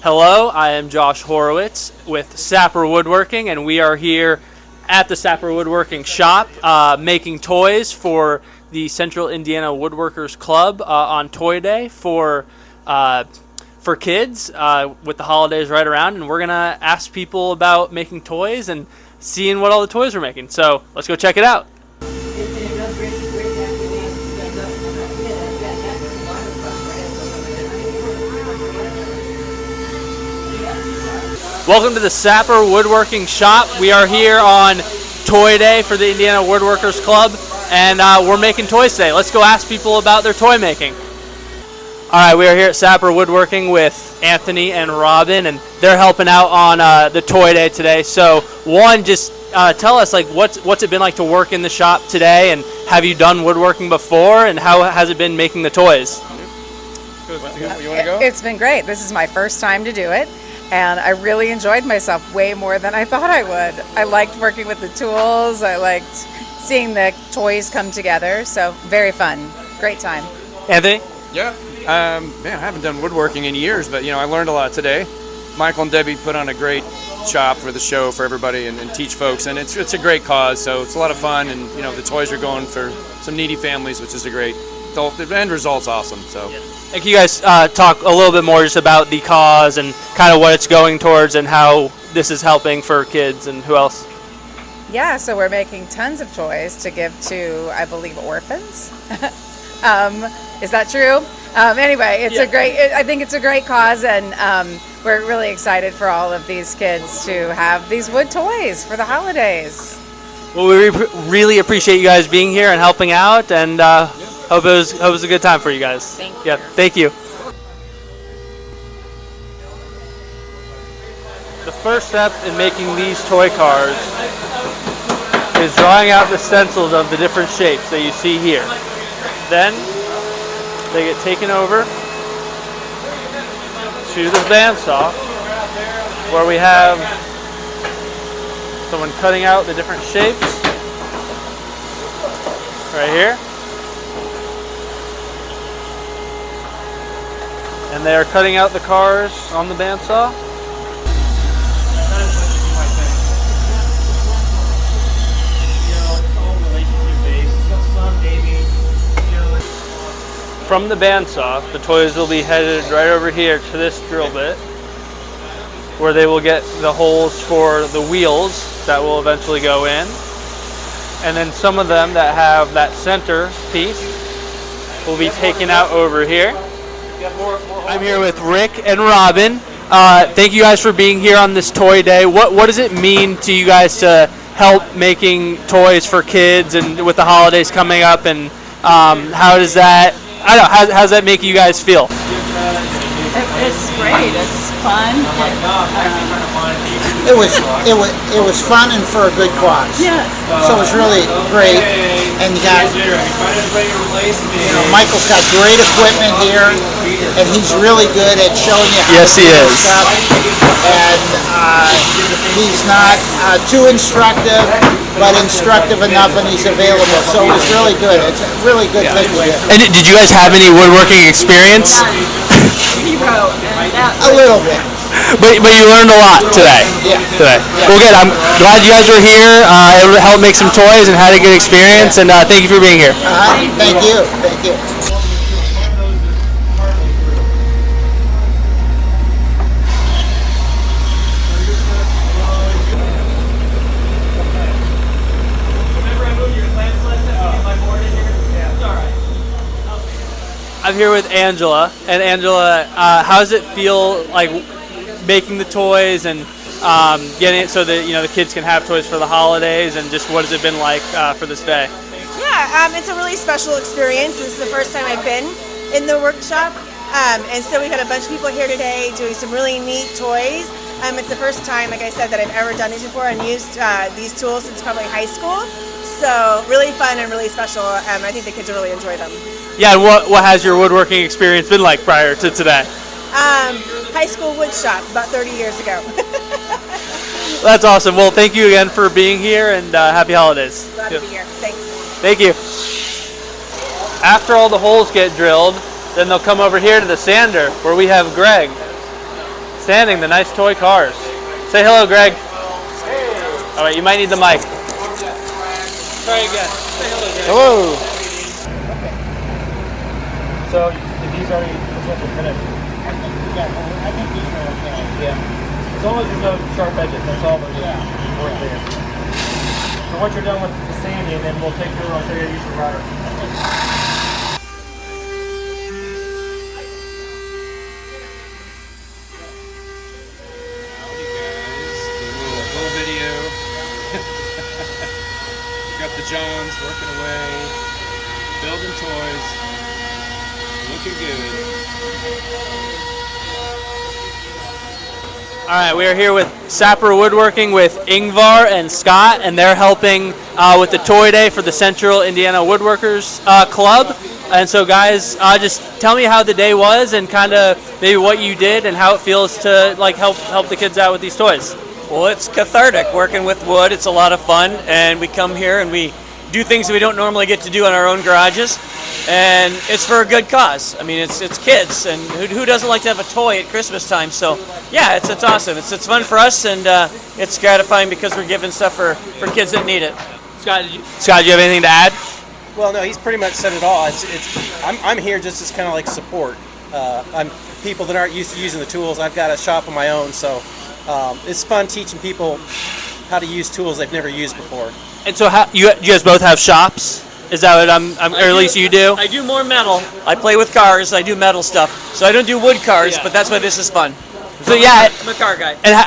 Hello, I am Josh Horowitz with Sapper Woodworking, and we are here at the Sapper Woodworking shop making toys for the Central Indiana Woodworkers Club on Toy Day for kids with the holidays right around. And we're going to ask people about making toys and seeing what all the toys we're making. So let's go check it out. Welcome to the Sapper Woodworking shop. We are here on Toy Day for the Indiana Woodworkers Club, and we're making toys today. Let's go ask people about their toy making. All right, we are here at Sapper Woodworking with Anthony and Robin, and they're helping out on the Toy Day today. So, one, just tell us, like, what's it been like to work in the shop today, and have you done woodworking before, and how has it been making the toys? You want to go? It's been great. This is my first time to do it. And I really enjoyed myself way more than I thought I would. I liked working with the tools. I liked seeing the toys come together. So very fun. Great time. Anthony? Yeah. Man, I haven't done woodworking in years, but I learned a lot today. Michael and Debbie put on a great shop for the show for everybody and teach folks, and it's a great cause. So it's a lot of fun, and the toys are going for some needy families, which is a great. The end result's awesome. So. Can you guys talk a little bit more just about the cause and kind of what it's going towards and how this is helping for kids and who else? Yeah, so we're making tons of toys to give to, I believe, orphans. Is that true? Anyway, I think it's a great cause, and we're really excited for all of these kids to have these wood toys for the holidays. Well, we really appreciate you guys being here and helping out, and hope it was a good time for you guys. Thank you. Yeah, thank you. The first step in making these toy cars is drawing out the stencils of the different shapes that you see here. Then they get taken over to the bandsaw, where we have someone cutting out the different shapes right here. And they are cutting out the cars on the bandsaw. From the bandsaw, the toys will be headed right over here to this drill bit, where they will get the holes for the wheels that will eventually go in. And then some of them that have that center piece will be taken out over here. I'm here with Rick and Robin. Thank you guys for being here on this Toy Day. What does it mean to you guys to help making toys for kids and with the holidays coming up, and how does that, how does that make you guys feel? It's great. It's fun. It was fun and for a good cause. Yes. So it was really great. And you got, Michael's got great equipment here, and he's really good at showing you how to do stuff. And he's not too instructive, but instructive enough, and he's available. So it was really good. It's a really good thing to do. And did you guys have any woodworking experience? Zero. A little bit. But you learned a lot today. Yeah. Today. Yeah. Well, good. I'm glad you guys were here. It helped make some toys and had a good experience. And thank you for being here. Thank you. Thank you. I'm here with Angela. And Angela, how does it feel like making the toys and getting it so that the kids can have toys for the holidays, and just what has it been like for this day? Yeah, it's a really special experience. This is the first time I've been in the workshop, and so we've got a bunch of people here today doing some really neat toys. It's the first time, like I said, that I've ever done these before and used these tools since probably high school. So really fun and really special. I think the kids will really enjoy them. Yeah, and what has your woodworking experience been like prior to today? High school wood shop about 30 years ago. That's awesome. Well, thank you again for being here, and happy holidays. Glad to be here. Thanks. Thank you. After all the holes get drilled, then they'll come over here to the sander, where we have Greg. Outstanding, the nice toy cars. Say hello, Greg. All right, you might need the mic. Try again. Say hello, Greg. Hello. So these already potentially finished. I think these are okay. Yeah. As long as there's no sharp edges, that's all that work there. So once you're done with the sanding, then we'll take your, I'll show you how to use the router. Little video. Got the Johns working away, building toys, looking good. All right, we are here with Sapper Woodworking with Yngvar and Scott, and they're helping with the toy day for the Central Indiana Woodworkers Club. And so, guys, just tell me how the day was, and kind of maybe what you did, and how it feels to like help the kids out with these toys. Well, it's cathartic working with wood. It's a lot of fun, and we come here and we do things that we don't normally get to do in our own garages, and it's for a good cause. I mean, it's kids, and who doesn't like to have a toy at Christmas time? So, yeah, it's awesome. It's fun for us, and it's gratifying because we're giving stuff for kids that need it. Scott, do you have anything to add? Well, no, he's pretty much said it all. I'm here just as kind of like support. I'm people that aren't used to using the tools. I've got a shop of my own, so it's fun teaching people how to use tools they've never used before. And so, you guys both have shops? Is that what or at least you do? I do more metal. I play with cars. I do metal stuff. So I don't do wood cars, Yeah. but that's why this is fun. So yeah, I'm a car guy. and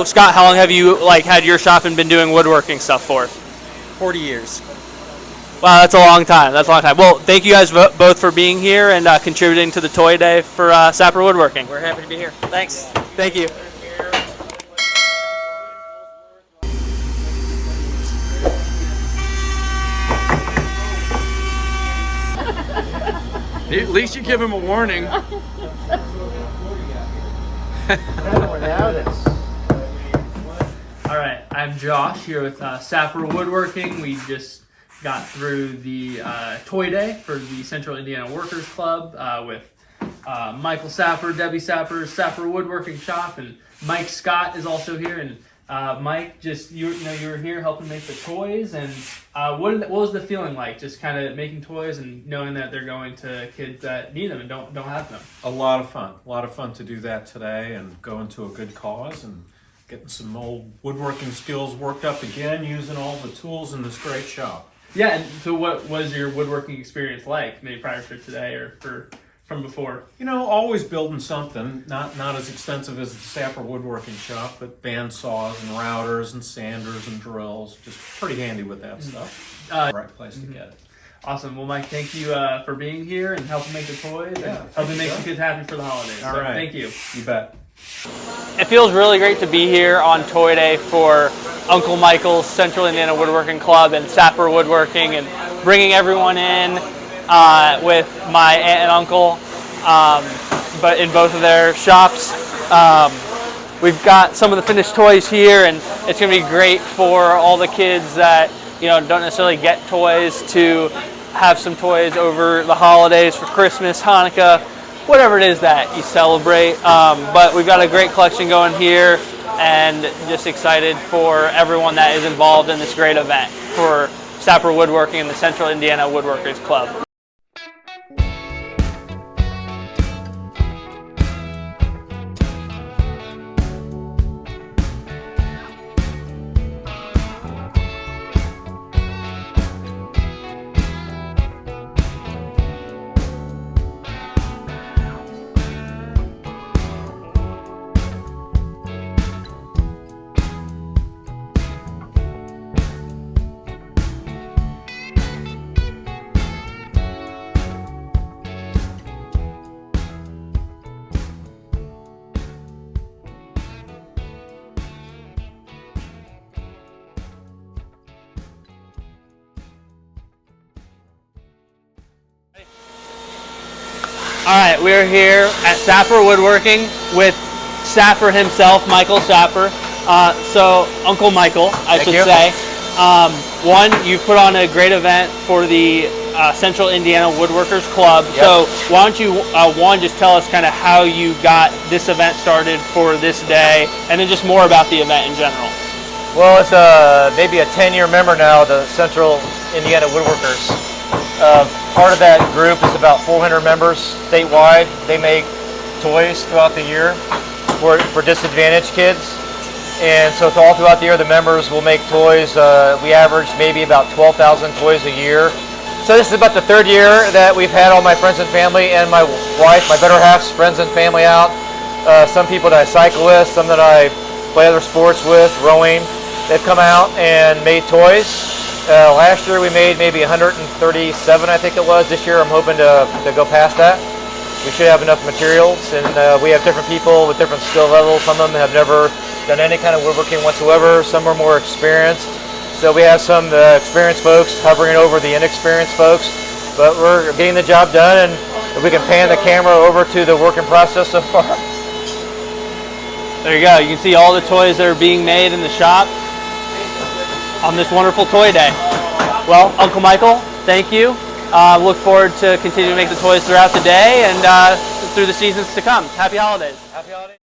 Scott, how long have you had your shop and been doing woodworking stuff for? 40 years. Wow, that's a long time. Well, thank you guys both for being here and contributing to the toy day for Sapper Woodworking. We're happy to be here. Thanks. Thank you. At least you give him a warning. All right, I'm Josh here with Sapper Woodworking. We just got through the toy day for the Central Indiana Workers Club with Michael Sapper, Debbie Sapper, Sapper Woodworking Shop, and Mike Scott is also here. And Mike, just you were here helping make the toys, and what was the feeling like? Just kind of making toys and knowing that they're going to kids that need them and don't have them. A lot of fun to do that today and go into a good cause and getting some old woodworking skills worked up again, using all the tools in this great shop. Yeah, and so what was your woodworking experience like, maybe prior to today or from before? Always building something, not as extensive as the Sapper Woodworking Shop, but band saws and routers and sanders and drills. Just pretty handy with that stuff. Right place to get it. Awesome. Well, Mike, thank you for being here and helping make the toys and helping make the kids happy for the holidays. All so right. Thank you. You bet. It feels really great to be here on Toy Day for Uncle Michael's Central Indiana Woodworking Club and Sapper Woodworking, and bringing everyone in with my aunt and uncle, but in both of their shops. We've got some of the finished toys here, and it's going to be great for all the kids that don't necessarily get toys to have some toys over the holidays for Christmas, Hanukkah, whatever it is that you celebrate. But we've got a great collection going here, and just excited for everyone that is involved in this great event for Sapper Woodworking and the Central Indiana Woodworkers Club. All right, we're here at Sapper Woodworking with Sapper himself, Michael Sapper. So, Uncle Michael, I should say. One, you put on a great event for the Central Indiana Woodworkers Club. Yep. So why don't you, one, just tell us kind of how you got this event started for this day, and then just more about the event in general. Well, it's maybe a 10-year member now, the Central Indiana Woodworkers. Part of that group is about 400 members statewide. They make toys throughout the year for disadvantaged kids. And so all throughout the year, the members will make toys. We average maybe about 12,000 toys a year. So this is about the 3rd year that we've had all my friends and family and my wife, my better half's friends and family out. Some people that I cycle with, some that I play other sports with, rowing. They've come out and made toys. Last year we made maybe 137, I think it was. This year I'm hoping to go past that. We should have enough materials, and we have different people with different skill levels. Some of them have never done any kind of woodworking whatsoever. Some are more experienced. So we have some experienced folks hovering over the inexperienced folks. But we're getting the job done, and if we can pan the camera over to the working process so far. There you go. You can see all the toys that are being made in the shop on this wonderful toy day. Well, Uncle Michael, thank you. Look forward to continuing to make the toys throughout the day and through the seasons to come. Happy holidays. Happy holidays.